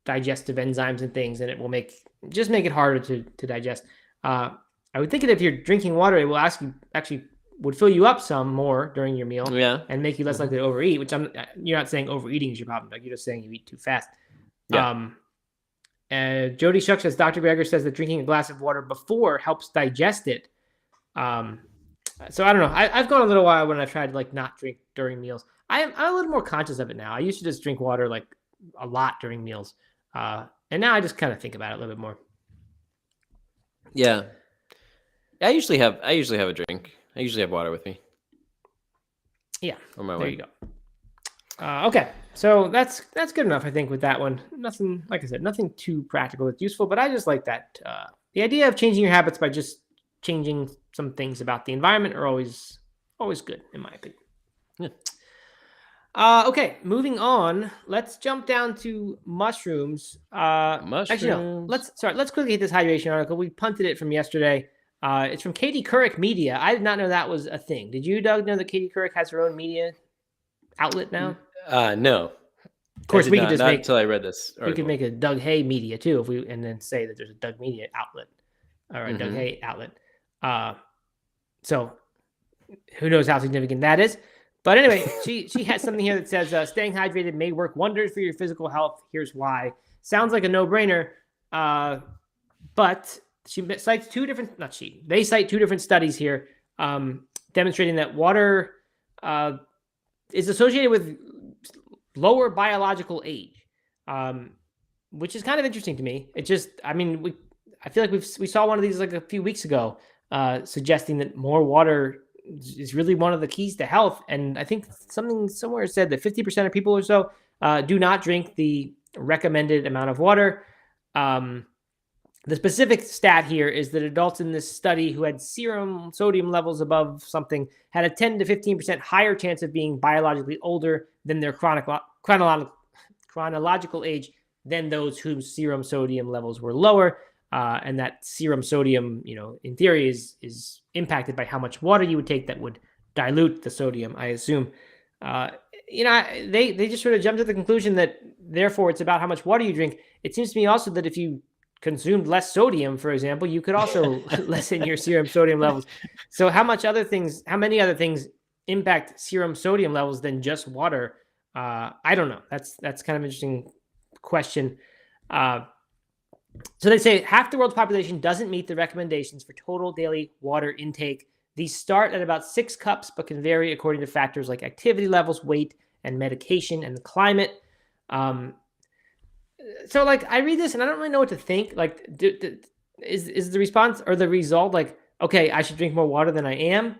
S1: digestive enzymes and things, and it will make it harder to digest. I would think that if you're drinking water, it will actually would fill you up some more during your meal, and make you less likely to overeat, which you're not saying overeating is your problem, like you're just saying you eat too fast. Yeah. Jody Shuck says, Dr. Greger says that drinking a glass of water before helps digest it. So I don't know. I've gone a little while when I've tried to not drink during meals. I'm a little more conscious of it now. I used to just drink water a lot during meals. And now I just kind of think about it a little bit more.
S2: Yeah. I usually have a drink. I usually have water with me.
S1: Yeah. On my way. There you go. Okay. So that's good enough, I think, with that one. Nothing, like I said, nothing too practical that's useful, but I just like that. The idea of changing your habits by just changing some things about the environment are always good, in my opinion. Yeah. Okay, moving on. Let's jump down to mushrooms.
S2: Mushrooms.
S1: Actually, no. Let's quickly hit this hydration article. We punted it from yesterday. It's from Katie Couric Media. I did not know that was a thing. Did you, Doug, know that Katie Couric has her own media outlet now?
S2: No.
S1: Of course, we could just
S2: make until I read this article.
S1: We could make a Doug Hay Media too, and then say that there's a Doug Media outlet or a Doug Hay outlet. So who knows how significant that is? But anyway, she has something here that says staying hydrated may work wonders for your physical health. Here's why. Sounds like a no-brainer, but she cites they cite two different studies here demonstrating that water is associated with lower biological age, which is kind of interesting to me. It just, I feel like we saw one of these a few weeks ago, suggesting that more water is really one of the keys to health. And I think somewhere said that 50% of people or so do not drink the recommended amount of water. The specific stat here is that adults in this study who had serum sodium levels above something had a 10 to 15% higher chance of being biologically older than their chronological age than those whose serum sodium levels were lower. And that serum sodium, in theory, is impacted by how much water you would take that would dilute the sodium, I assume. They just sort of jumped to the conclusion that therefore it's about how much water you drink. It seems to me also that if you consumed less sodium, for example, you could also lessen your serum sodium levels. So how many other things impact serum sodium levels than just water? I don't know. That's kind of an interesting question. So they say half the world's population doesn't meet the recommendations for total daily water intake. These start at about 6 cups, but can vary according to factors like activity levels, weight, and medication, and the climate. So I read this and I don't really know what to think. Is the response or the result okay, I should drink more water than I am?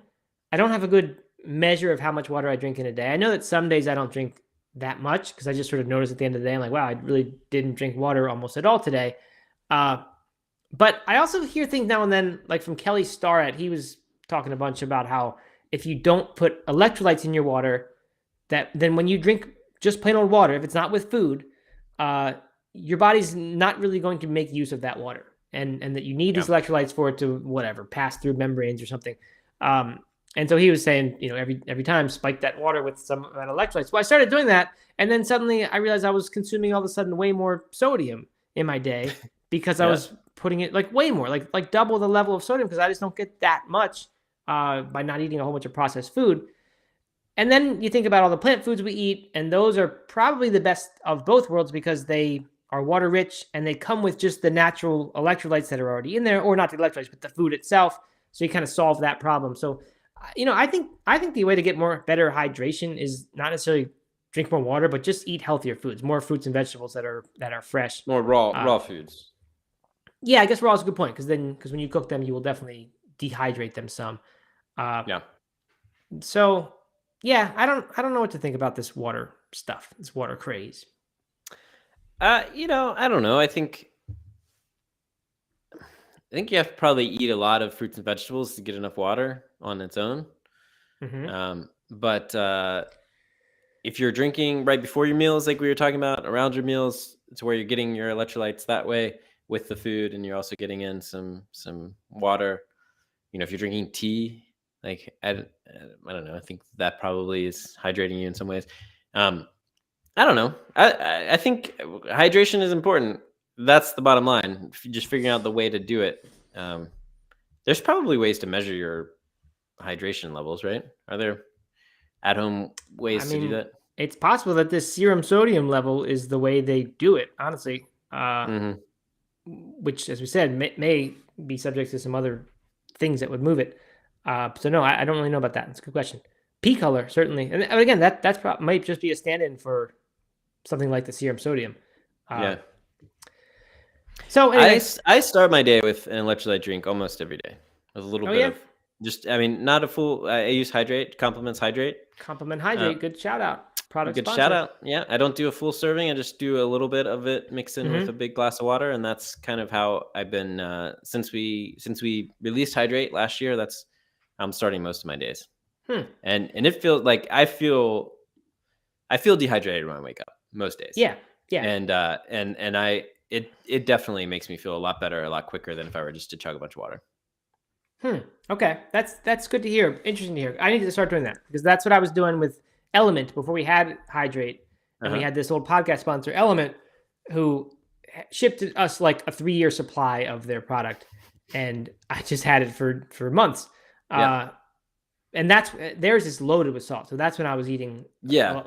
S1: I don't have a good measure of how much water I drink in a day. I know that some days I don't drink that much because I just sort of notice at the end of the day, I'm like, wow, I really didn't drink water almost at all today. But I also hear things now and then, like from Kelly Starrett, he was talking a bunch about how if you don't put electrolytes in your water, then when you drink just plain old water, if it's not with food, your body's not really going to make use of that water, and that you need these electrolytes for it to pass through membranes or something. And so he was saying, every time spike that water with some amount of electrolytes. Well, I started doing that, and then suddenly I realized I was consuming all of a sudden way more sodium in my day because I was putting it way more, like double the level of sodium because I just don't get that much by not eating a whole bunch of processed food. And then you think about all the plant foods we eat, and those are probably the best of both worlds because they are water rich and they come with just the natural electrolytes that are already in there, or not the electrolytes, but the food itself. So you kind of solve that problem. So, I think the way to get better hydration is not necessarily drink more water, but just eat healthier foods, more fruits and vegetables that are fresh,
S3: more raw foods.
S1: Yeah, I guess raw is a good point because when you cook them, you will definitely dehydrate them some. So yeah, I don't know what to think about this water stuff, this water craze.
S2: I don't know. I think you have to probably eat a lot of fruits and vegetables to get enough water on its own.
S1: Mm-hmm.
S2: But if you're drinking right before your meals, like we were talking about, around your meals, it's where you're getting your electrolytes that way with the food, and you're also getting in some water. If you're drinking tea, I don't know. I think that probably is hydrating you in some ways. I don't know. I think hydration is important. That's the bottom line. Just figuring out the way to do it. There's probably ways to measure your hydration levels, right? Are there at-home ways to do that?
S1: It's possible that this serum sodium level is the way they do it, honestly. Which, as we said, may be subject to some other things that would move it. So no, I don't really know about that. It's a good question. Pea color, certainly. And again, that's might just be a stand-in for something like the serum sodium. So anyway,
S2: I start my day with an electrolyte drink almost every day. With a little bit of not a full. I use Hydrate. Compliments Hydrate.
S1: Compliment Hydrate. Good shout out. Product
S2: good
S1: sponsor.
S2: Shout out. Yeah, I don't do a full serving. I just do a little bit of it mixed in with a big glass of water, and that's kind of how I've been since we released Hydrate last year. That's how I'm starting most of my days. And it feels like I feel dehydrated when I wake up most days.
S1: Yeah.
S2: And it definitely makes me feel a lot better, a lot quicker than if I were just to chug a bunch of water.
S1: Okay, that's good to hear. Interesting to hear. I need to start doing that because that's what I was doing with Element before we had Hydrate, and we had this old podcast sponsor, Element, who shipped us like a 3-year supply of their product, and I just had it for months. And theirs is loaded with salt, so that's when I was eating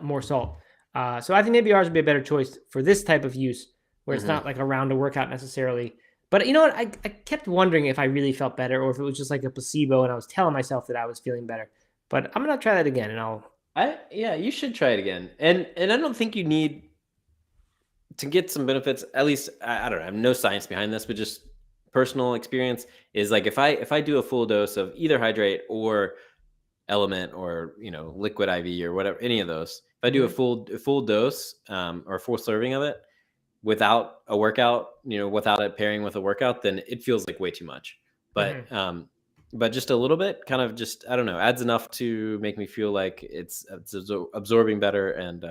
S1: more salt. So I think maybe ours would be a better choice for this type of use, where it's not like around a workout necessarily. But you know what? I kept wondering if I really felt better or if it was just like a placebo and I was telling myself that I was feeling better. But I'm gonna try that again, and
S2: you should try it again. And I don't think you need to get some benefits. At least I don't know. I have no science behind this, but just personal experience is like if I do a full dose of either Hydrate or Element or Liquid IV or whatever, any of those. If I do a full dose or full serving of it, without a workout, without it pairing with a workout, then it feels like way too much. But but just a little bit, kind of just, I don't know, adds enough to make me feel like it's absorbing better, and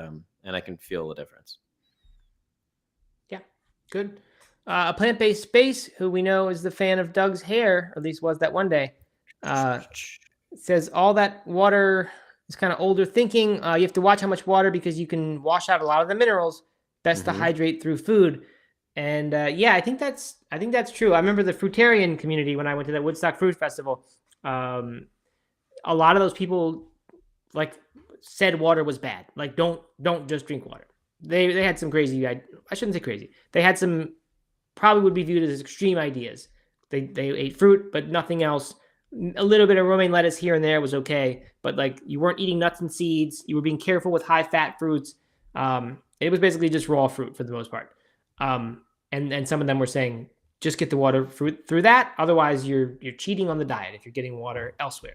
S2: I can feel the difference.
S1: Yeah, good. A plant-based space, who we know is the fan of Doug's hair, or at least was that one day, says all that water is kind of older thinking. You have to watch how much water, because you can wash out a lot of the minerals. Best to hydrate through food. And yeah, I think that's true. I remember the fruitarian community when I went to that Woodstock Fruit Festival. A lot of those people like said water was bad. Like don't just drink water. They had some crazy. I shouldn't say crazy. They had some probably would be viewed as extreme ideas. They ate fruit, but nothing else. A little bit of romaine lettuce here and there was okay, but like you weren't eating nuts and seeds. You were being careful with high fat fruits. It was basically just raw fruit for the most part. And some of them were saying just get the water fruit through that. Otherwise, you're cheating on the diet if you're getting water elsewhere.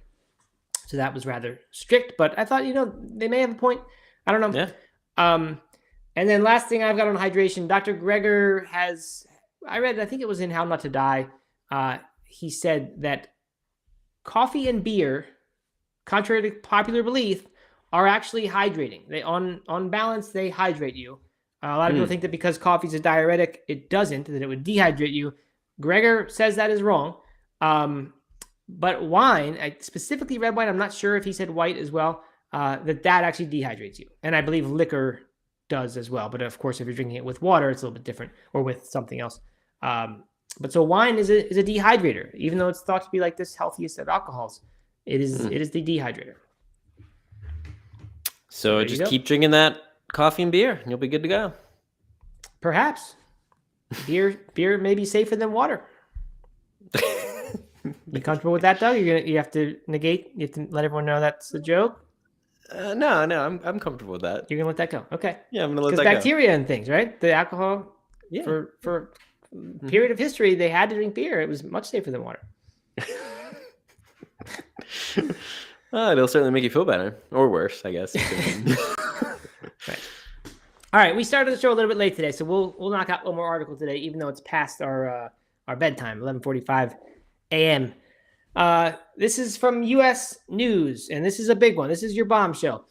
S1: So that was rather strict, but I thought, they may have a point. I don't know.
S2: Yeah.
S1: And then last thing I've got on hydration, Dr. Greger I think it was in How Not to Die. He said that coffee and beer, contrary to popular belief, are actually hydrating. They on balance, they hydrate you. A lot of people think that because coffee is a diuretic, it doesn't, that it would dehydrate you. Greger says that is wrong. But wine, specifically red wine, I'm not sure if he said white as well, that actually dehydrates you. And I believe liquor does as well. But of course, if you're drinking it with water, it's a little bit different, or with something else. But so wine is a dehydrator, even though it's thought to be like this healthiest of alcohols. It is the dehydrator.
S2: So just keep drinking that coffee and beer, and you'll be good to go.
S1: Perhaps beer may be safer than water. You comfortable with that, Doug? You have to let everyone know that's a joke.
S2: No, I'm comfortable with that.
S1: You're gonna let that go, okay?
S2: Yeah, I'm gonna let that go.
S1: Because bacteria and things, right? The alcohol.
S2: Yeah.
S1: For period of history, they had to drink beer. It was much safer than water.
S2: It'll certainly make you feel better, or worse, I guess.
S1: Right. All right, we started the show a little bit late today, so we'll knock out one more article today, even though it's past our bedtime, 11:45 a.m. This is from U.S. News, and this is a big one. This is your bombshell.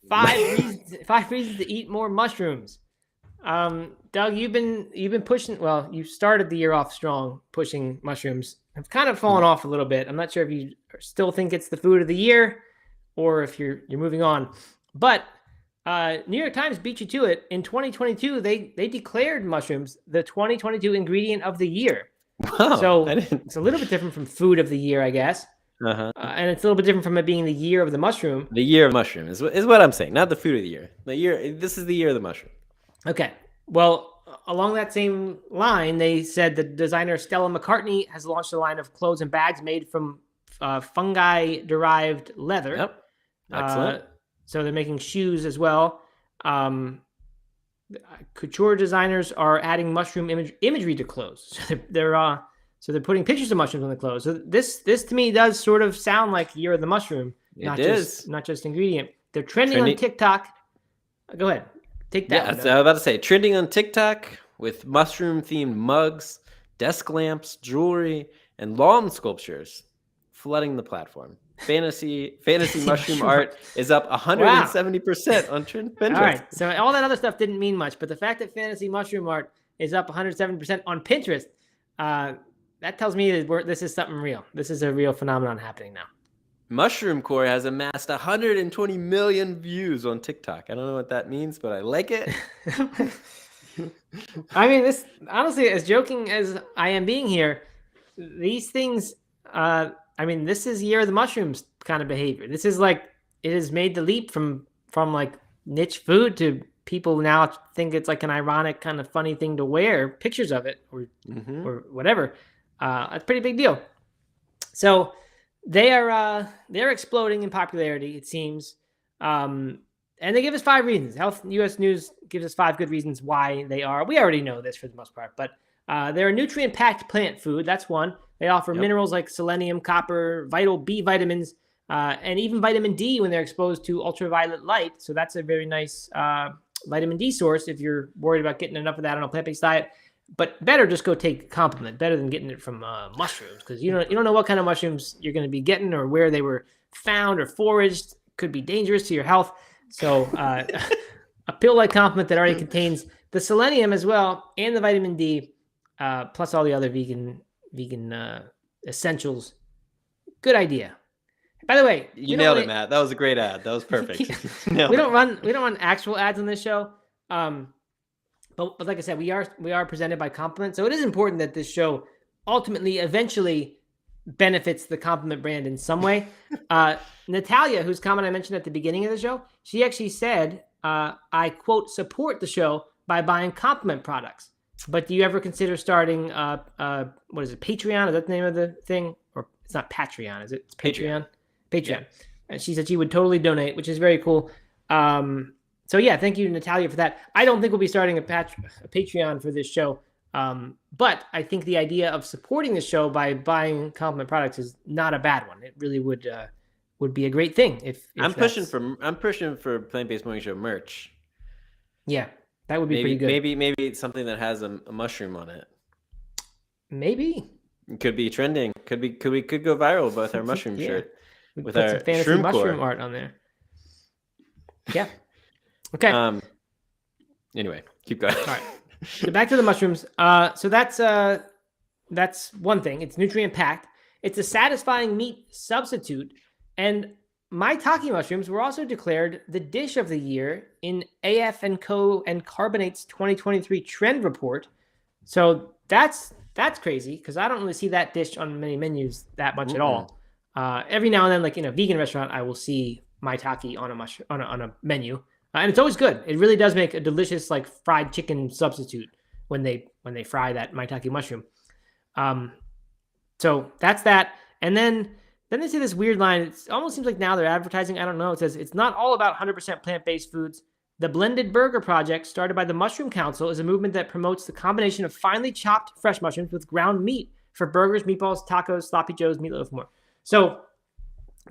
S1: 5 reasons to eat more mushrooms. Doug, you've been pushing. Well, you started the year off strong, pushing mushrooms. Have kind of fallen off a little bit. I'm not sure if you still think it's the food of the year, or if you're moving on. But New York Times beat you to it. In 2022, they declared mushrooms the 2022 ingredient of the year.
S2: Wow,
S1: so it's a little bit different from food of the year, I guess. And it's a little bit different from it being the year of the mushroom.
S2: The year of mushroom is what I'm saying, not the food of the year. This is the year of the mushroom. Okay.
S1: Well, along that same line, they said the designer Stella McCartney has launched a line of clothes and bags made from fungi-derived leather.
S2: Yep. Excellent.
S1: So they're making shoes as well. Couture designers are adding mushroom imagery to clothes. So they're putting pictures of mushrooms on the clothes. So this to me does sort of sound like Year of the Mushroom, not just ingredient. They're trending on TikTok. Go ahead, take that.
S2: Yeah, I was about to say trending on TikTok with mushroom-themed mugs, desk lamps, jewelry, and lawn sculptures flooding the platform. Fantasy mushroom art is up 170% on Pinterest.
S1: All right, so all that other stuff didn't mean much, but the fact that fantasy mushroom art is up 170% on Pinterest, that tells me that this is something real. This is a real phenomenon happening now.
S2: Mushroom Core has amassed 120 million views on TikTok. I don't know what that means, but I like it.
S1: I mean, this honestly, as joking as I am being here, these things. This is Year of the Mushrooms kind of behavior. This is like it has made the leap from like niche food to people now think it's like an ironic kind of funny thing to wear pictures of it or whatever. It's a pretty big deal. So they're exploding in popularity, it seems. And they give us 5 reasons. U.S. News gives us 5 good reasons why they are. We already know this for the most part, but they're a nutrient-packed plant food. That's one. They offer minerals like selenium, copper, vital B vitamins, and even vitamin D when they're exposed to ultraviolet light. So that's a very nice vitamin D source if you're worried about getting enough of that on a plant-based diet. But better just go take Complement, better than getting it from mushrooms, because you don't know what kind of mushrooms you're going to be getting or where they were found or foraged. Could be dangerous to your health. So a pill like Complement that already contains the selenium as well and the vitamin D, plus all the other vegan essentials. Good idea. By the way,
S2: you nailed it, Matt. That was a great ad. That was perfect.
S1: we don't run actual ads on this show. But like I said, we are presented by Complement, so it is important that this show ultimately, eventually, benefits the Complement brand in some way. Natalia, whose comment I mentioned at the beginning of the show, she actually said, "I quote support the show by buying Complement products." But do you ever consider starting what is it, Patreon? Is that the name of the thing? Or it's not Patreon, is it? It's Patreon. Patreon. Yeah. And she said she would totally donate, which is very cool. So yeah, thank you, Natalia, for that. I don't think we'll be starting a Patreon for this show. But I think the idea of supporting the show by buying Complement products is not a bad one. It really would be a great thing. If I'm pushing
S2: for Plant-Based Morning Show merch.
S1: Yeah, that would be pretty good.
S2: Maybe it's something that has a mushroom on it.
S1: Maybe
S2: it could be trending. Could go viral with our mushroom shirt.
S1: With our some fantasy mushroom art on there. Yeah. Okay.
S2: Anyway, keep going.
S1: All right. So back to the mushrooms. So that's one thing. It's nutrient packed. It's a satisfying meat substitute. And maitake mushrooms were also declared the dish of the year in AF&Co and Carbonate's 2023 trend report. So that's crazy, because I don't really see that dish on many menus that much at all. Every now and then, like in a vegan restaurant, I will see maitake on a menu, and it's always good. It really does make a delicious like fried chicken substitute when they fry that maitake mushroom. So that's that. And then they say this weird line. It almost seems like now they're advertising. I don't know. It says it's not all about 100% plant-based foods. The Blended Burger Project, started by the Mushroom Council, is a movement that promotes the combination of finely chopped fresh mushrooms with ground meat for burgers, meatballs, tacos, sloppy joes, meatloaf, more. So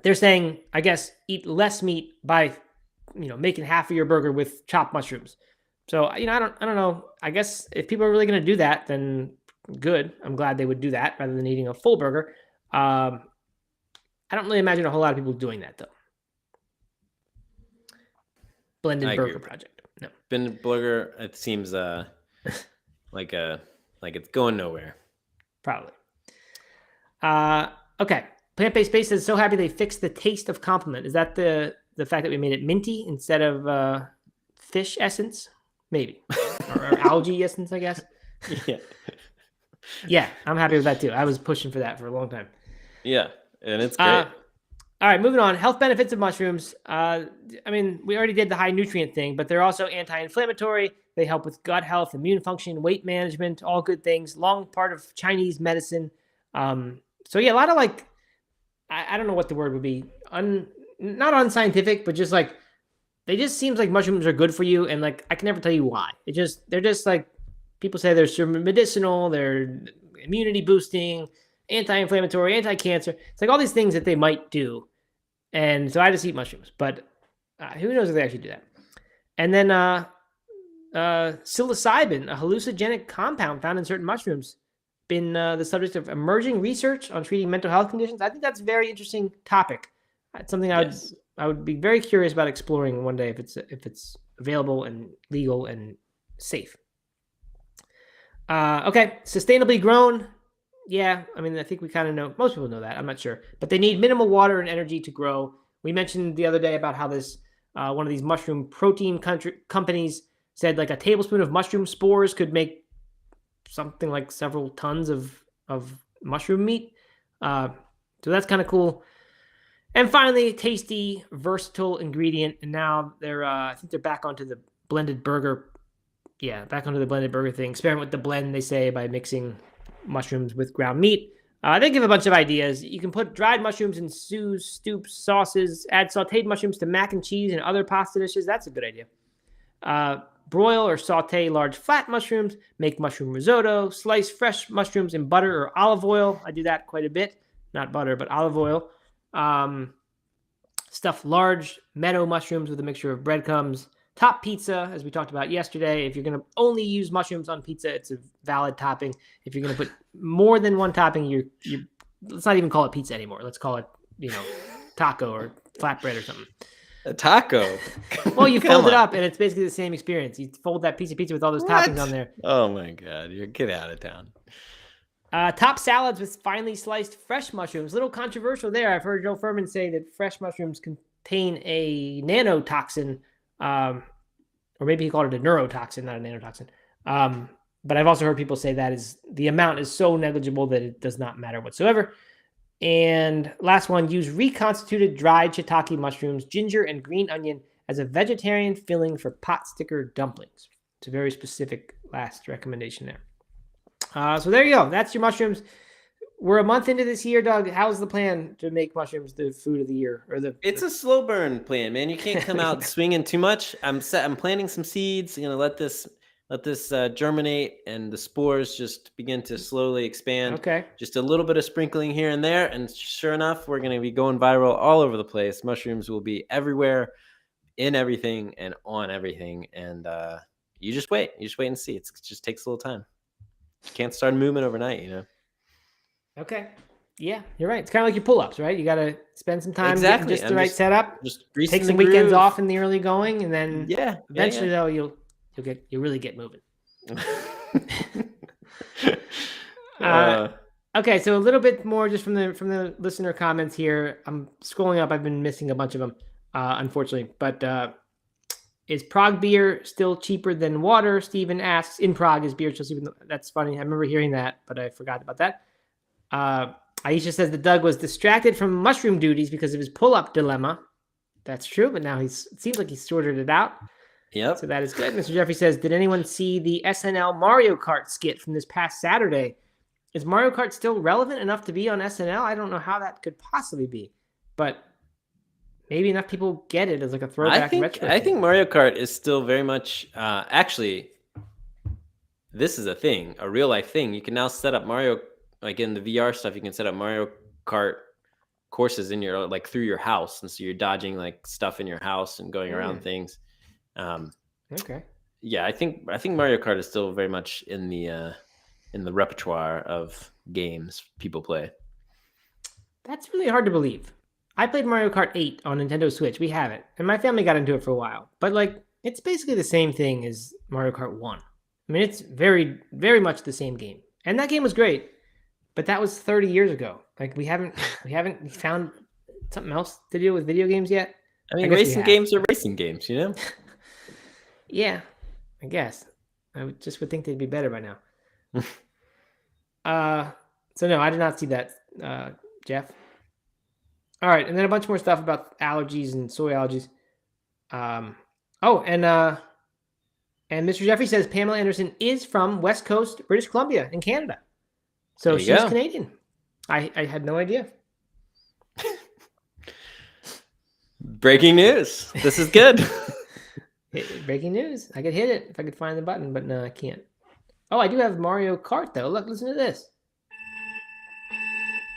S1: they're saying, I guess, eat less meat by, making half of your burger with chopped mushrooms. So, I don't know. I guess if people are really going to do that, then good. I'm glad they would do that rather than eating a full burger. I don't really imagine a whole lot of people doing that, though. Blended Burger Project. No.
S2: Blended Burger, it seems like it's going nowhere.
S1: Probably. Okay. Plant-Based Base is so happy they fixed the taste of Complement. Is that the fact that we made it minty instead of fish essence? Maybe. or algae essence, I guess.
S2: Yeah.
S1: Yeah, I'm happy with that too. I was pushing for that for a long time.
S2: Yeah, and it's great.
S1: All right, moving on. Health benefits of mushrooms. We already did the high nutrient thing, but they're also anti-inflammatory. They help with gut health, immune function, weight management, all good things. Long part of Chinese medicine. So yeah, a lot of like, I don't know what the word would be. Not unscientific, but just like, they just seems like mushrooms are good for you. And like, I can never tell you why. They're just like, people say they're medicinal, they're immunity boosting, anti-inflammatory, anti-cancer. It's like all these things that they might do. And so I just eat mushrooms, but who knows if they actually do that. And then psilocybin, a hallucinogenic compound found in certain mushrooms, been the subject of emerging research on treating mental health conditions. I think that's a very interesting topic. It's something I would be very curious about exploring one day if it's available and legal and safe. Okay, sustainably grown. Yeah, I think we kind of know. Most people know that. I'm not sure. But they need minimal water and energy to grow. We mentioned the other day about how this one of these mushroom protein companies said like a tablespoon of mushroom spores could make something like several tons of mushroom meat. So that's kind of cool. And finally, tasty, versatile ingredient. And now I think they're back onto the blended burger. Yeah, back onto the blended burger thing. Experiment with the blend, they say, by mixing mushrooms with ground meat. They give a bunch of ideas. You can put dried mushrooms in stews, soups, sauces, add sauteed mushrooms to mac and cheese and other pasta dishes. That's a good idea. Broil or saute large flat mushrooms, make mushroom risotto, slice fresh mushrooms in butter or olive oil. I do that quite a bit. Not butter, but olive oil. Stuff large meadow mushrooms with a mixture of breadcrumbs, Top pizza, as we talked about yesterday. If you're going to only use mushrooms on pizza, it's a valid topping. If you're going to put more than one topping, you let's not even call it pizza anymore. Let's call it, taco or flatbread or something.
S2: A taco.
S1: Well, you fold it up, and it's basically the same experience. You fold that piece of pizza with all those toppings on there.
S2: Oh my God, you're get out of town.
S1: Top salads with finely sliced fresh mushrooms. Little controversial there. I've heard Joe Furman say that fresh mushrooms contain a nanotoxin, or maybe he called it a neurotoxin, not a nanotoxin. But I've also heard people say that the amount is so negligible that it does not matter whatsoever. And last one, use reconstituted dried shiitake mushrooms, ginger, and green onion as a vegetarian filling for pot sticker dumplings. It's a very specific last recommendation there. So there you go. That's your mushrooms. We're a month into this year, Doug. How's the plan to make mushrooms the food of the year?
S2: It's a slow burn plan, man. You can't come out swinging too much. I'm planting some seeds. Let this germinate, and the spores just begin to slowly expand.
S1: Okay.
S2: Just a little bit of sprinkling here and there, and sure enough, we're going to be going viral all over the place. Mushrooms will be everywhere, in everything, and on everything. And you just wait. You just wait and see. It just takes a little time. You can't start moving overnight,
S1: Okay. Yeah, you're right. It's kind of like your pull-ups, right? You got to spend some time
S2: Exactly.
S1: getting just the right setup.
S2: Just
S1: Take some weekends off in the early going, and then eventually, though, you'll really get moving. Okay, so a little bit more just from the listener comments here. I'm scrolling up. I've been missing a bunch of them, unfortunately. But is Prague beer still cheaper than water? Steven asks. In Prague, is beer still cheaper? That's funny. I remember hearing that, but I forgot about that. Aisha says that Doug was distracted from mushroom duties because of his pull-up dilemma. That's true, but now it seems like he's sorted it out.
S2: Yep.
S1: So that is good. Mr. Jeffrey says, did anyone see the SNL Mario Kart skit from this past Saturday? Is Mario Kart still relevant enough to be on SNL? I don't know how that could possibly be, but maybe enough people get it as like a throwback retro.
S2: I think Mario Kart is still very much, actually, this is a thing, a real life thing. You can now set up Mario, like in the VR stuff, you can set up Mario Kart courses in your, like through your house. And so you're dodging like stuff in your house and going around things.
S1: Okay.
S2: Yeah, I think Mario Kart is still very much in the repertoire of games people play.
S1: That's really hard to believe. I played Mario Kart 8 on Nintendo Switch. We have it, and my family got into it for a while. But like, it's basically the same thing as Mario Kart 1. I mean, it's very, very much the same game, and that game was great. But that was 30 years ago. Like, we haven't found something else to do with video games yet.
S2: I mean, racing games are racing games,
S1: Yeah, I guess. I would think they'd be better by now. So no, I did not see that, Jeff. All right, and then a bunch more stuff about allergies and soy allergies. And Mr. Jeffrey says Pamela Anderson is from West Coast, British Columbia in Canada. So she's Canadian. I had no idea.
S2: Breaking news. This is good.
S1: Breaking news. I could hit it if I could find the button, but no, I can't. Oh, I do have Mario Kart, though. Look, listen to this.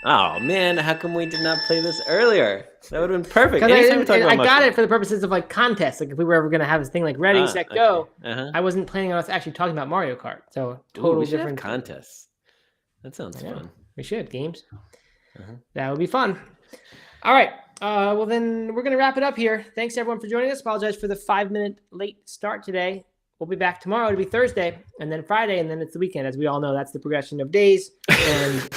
S2: Oh, man. How come we did not play this earlier? That would have been perfect.
S1: I got it for the purposes of like contests. Like if we were ever going to have this thing like ready, set, go. I wasn't planning on us actually talking about Mario Kart. So totally different
S2: contests. That sounds fun.
S1: We should. Games. That would be fun. All right. Well, then we're going to wrap it up here. Thanks, everyone, for joining us. Apologize for the 5-minute late start today. We'll be back tomorrow. It'll be Thursday, and then Friday, and then it's the weekend. As we all know, that's the progression of days. And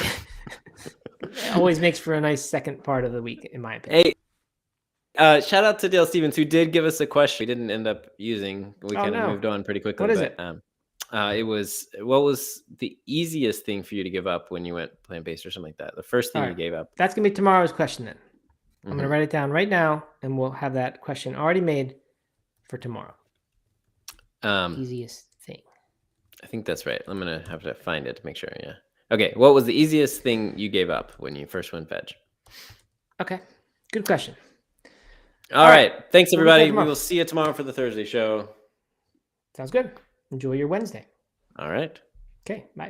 S1: it always makes for a nice second part of the week, in my opinion.
S2: Hey, shout out to Dale Stevens, who did give us a question we didn't end up using. We kind of moved on pretty quickly.
S1: What is it?
S2: It was, what was the easiest thing for you to give up when you went plant-based or something like that? The first thing you gave up. That's
S1: going to be tomorrow's question then. I'm going to write it down right now, and we'll have that question already made for tomorrow. Easiest thing.
S2: I think that's right. I'm going to have to find it to make sure. Yeah. Okay. What was the easiest thing you gave up when you first went veg?
S1: Okay. Good question.
S2: All right. Thanks, everybody. We will see you tomorrow for the Thursday show.
S1: Sounds good. Enjoy your Wednesday.
S2: All right.
S1: Okay. Bye.